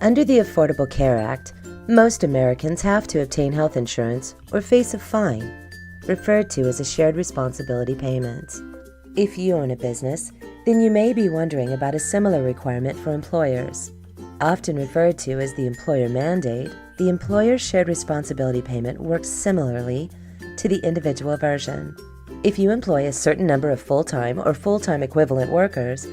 Under the Affordable Care Act, most Americans have to obtain health insurance or face a fine, referred to as a shared responsibility payment. If you own a business, then you may be wondering about a similar requirement for employers. Often referred to as the employer mandate, the employer shared responsibility payment works similarly to the individual version. If you employ a certain number of full-time or full-time equivalent workers,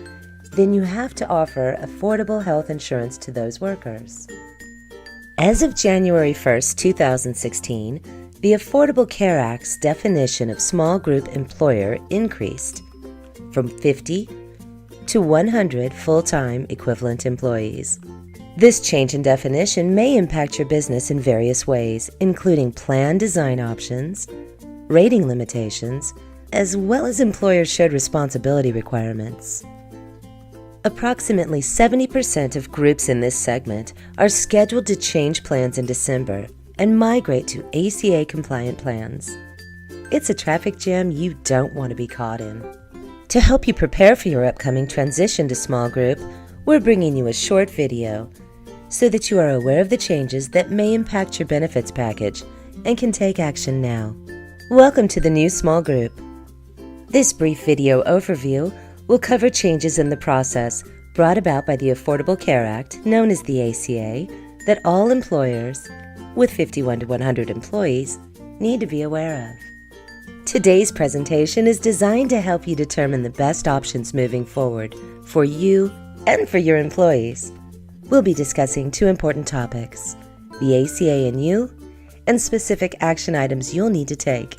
then you have to offer affordable health insurance to those workers. As of January 1, 2016, the Affordable Care Act's definition of small group employer increased from 50 to 100 full-time equivalent employees. This change in definition may impact your business in various ways, including plan design options, rating limitations, as well as employer shared responsibility requirements. Approximately 70% of groups in this segment are scheduled to change plans in December and migrate to ACA-compliant plans. It's a traffic jam you don't want to be caught in. To help you prepare for your upcoming transition to small group, we're bringing you a short video so that you are aware of the changes that may impact your benefits package and can take action now. Welcome to the new small group. This brief video overview will cover changes in the process brought about by the Affordable Care Act, known as the ACA, that all employers with 51 to 100 employees need to be aware of. Today's presentation is designed to help you determine the best options moving forward for you and for your employees. We'll be discussing two important topics: the ACA and you, and specific action items you'll need to take.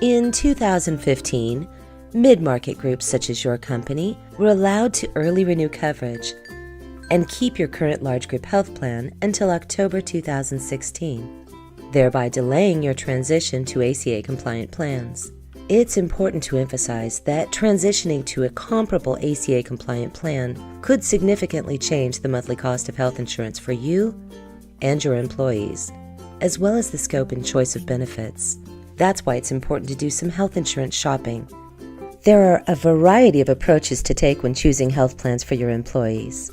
In 2015, mid-market groups such as your company were allowed to early renew coverage and keep your current large group health plan until October 2016, thereby delaying your transition to ACA-compliant plans. It's important to emphasize that transitioning to a comparable ACA-compliant plan could significantly change the monthly cost of health insurance for you and your employees, as well as the scope and choice of benefits. That's why it's important to do some health insurance shopping. There are a variety of approaches to take when choosing health plans for your employees.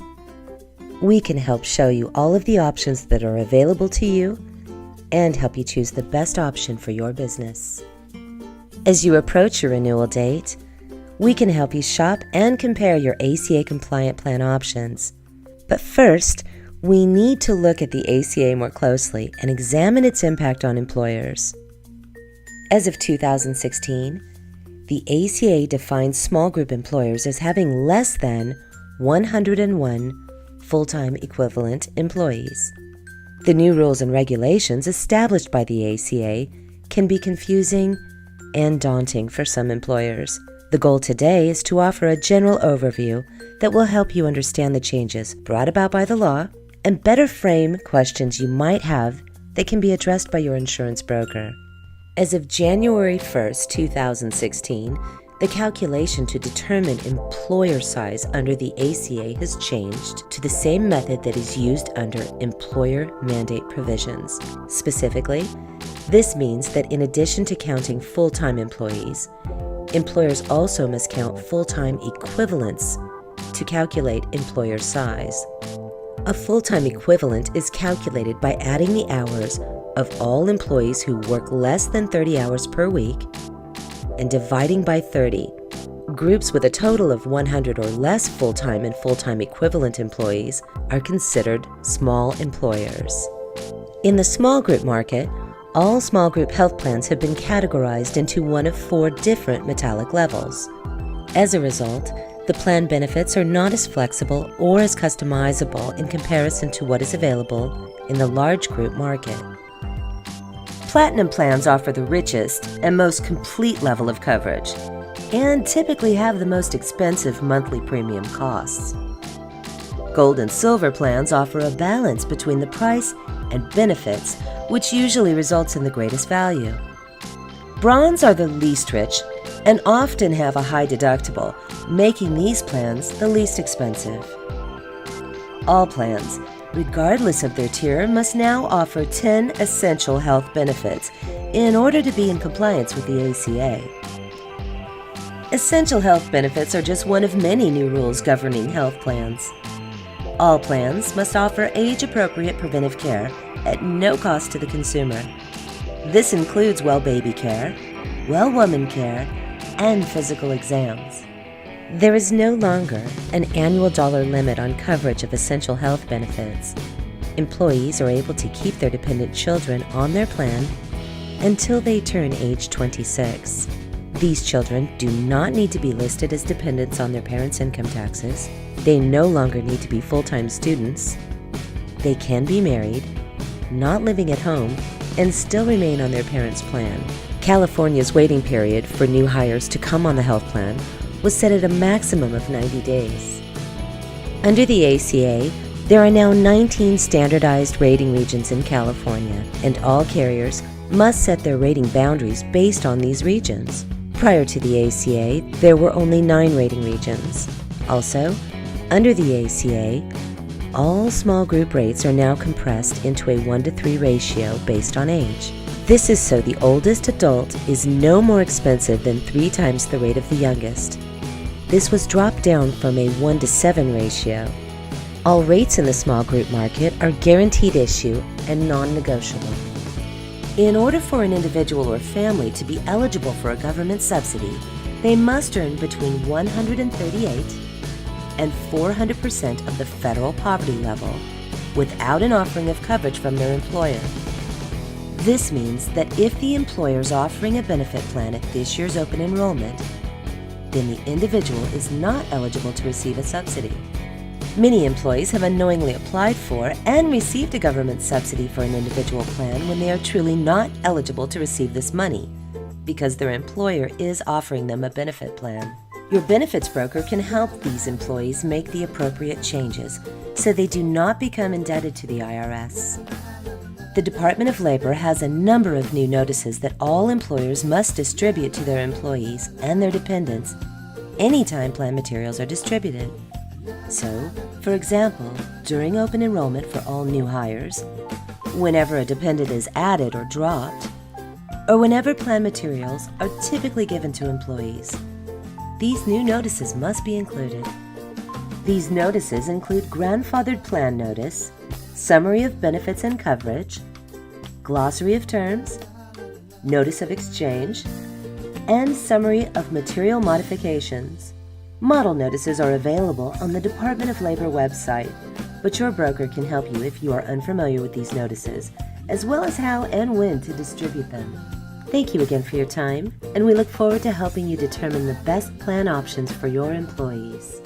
We can help show you all of the options that are available to you and help you choose the best option for your business. As you approach your renewal date, we can help you shop and compare your ACA-compliant plan options. But first, we need to look at the ACA more closely and examine its impact on employers. As of 2016, the ACA defines small group employers as having less than 101 full-time equivalent employees. The new rules and regulations established by the ACA can be confusing and daunting for some employers. The goal today is to offer a general overview that will help you understand the changes brought about by the law and better frame questions you might have that can be addressed by your insurance broker. As of January 1, 2016, the calculation to determine employer size under the ACA has changed to the same method that is used under employer mandate provisions. Specifically, this means that in addition to counting full-time employees, employers also must count full-time equivalents to calculate employer size. A full-time equivalent is calculated by adding the hours of all employees who work less than 30 hours per week and dividing by 30. Groups with a total of 100 or less full-time and full-time equivalent employees are considered small employers. In the small group market, all small group health plans have been categorized into one of 4 different metallic levels. As a result, the plan benefits are not as flexible or as customizable in comparison to what is available in the large group market. Platinum plans offer the richest and most complete level of coverage and typically have the most expensive monthly premium costs. Gold and silver plans offer a balance between the price and benefits, which usually results in the greatest value. Bronze are the least rich and often have a high deductible, making these plans the least expensive. All plans, regardless of their tier, must now offer 10 essential health benefits in order to be in compliance with the ACA. Essential health benefits are just one of many new rules governing health plans. All plans must offer age-appropriate preventive care at no cost to the consumer. This includes well baby care, well woman care, and physical exams. There is no longer an annual dollar limit on coverage of essential health benefits. Employees are able to keep their dependent children on their plan until they turn age 26. These children do not need to be listed as dependents on their parents' income taxes. They no longer need to be full-time students. They can be married, not living at home, and still remain on their parents' plan. California's waiting period for new hires to come on the health plan was set at a maximum of 90 days. Under the ACA, there are now 19 standardized rating regions in California, and all carriers must set their rating boundaries based on these regions. Prior to the ACA, there were only 9 rating regions. Also, under the ACA, all small group rates are now compressed into a 1-to-3 ratio based on age. This is so the oldest adult is no more expensive than 3 times the rate of the youngest. This was dropped down from a 1-to-7 ratio. All rates in the small group market are guaranteed issue and non-negotiable. In order for an individual or family to be eligible for a government subsidy, they must earn between 138 and 400% of the federal poverty level without an offering of coverage from their employer. This means that if the employer is offering a benefit plan at this year's open enrollment, then the individual is not eligible to receive a subsidy. Many employees have unknowingly applied for and received a government subsidy for an individual plan when they are truly not eligible to receive this money because their employer is offering them a benefit plan. Your benefits broker can help these employees make the appropriate changes so they do not become indebted to the IRS. The Department of Labor has a number of new notices that all employers must distribute to their employees and their dependents anytime plan materials are distributed. So, for example, during open enrollment for all new hires, whenever a dependent is added or dropped, or whenever plan materials are typically given to employees, these new notices must be included. These notices include grandfathered plan notice, summary of benefits and coverage, glossary of terms, notice of exchange, and summary of material modifications. Model notices are available on the Department of Labor website, but your broker can help you if you are unfamiliar with these notices, as well as how and when to distribute them. Thank you again for your time, and we look forward to helping you determine the best plan options for your employees.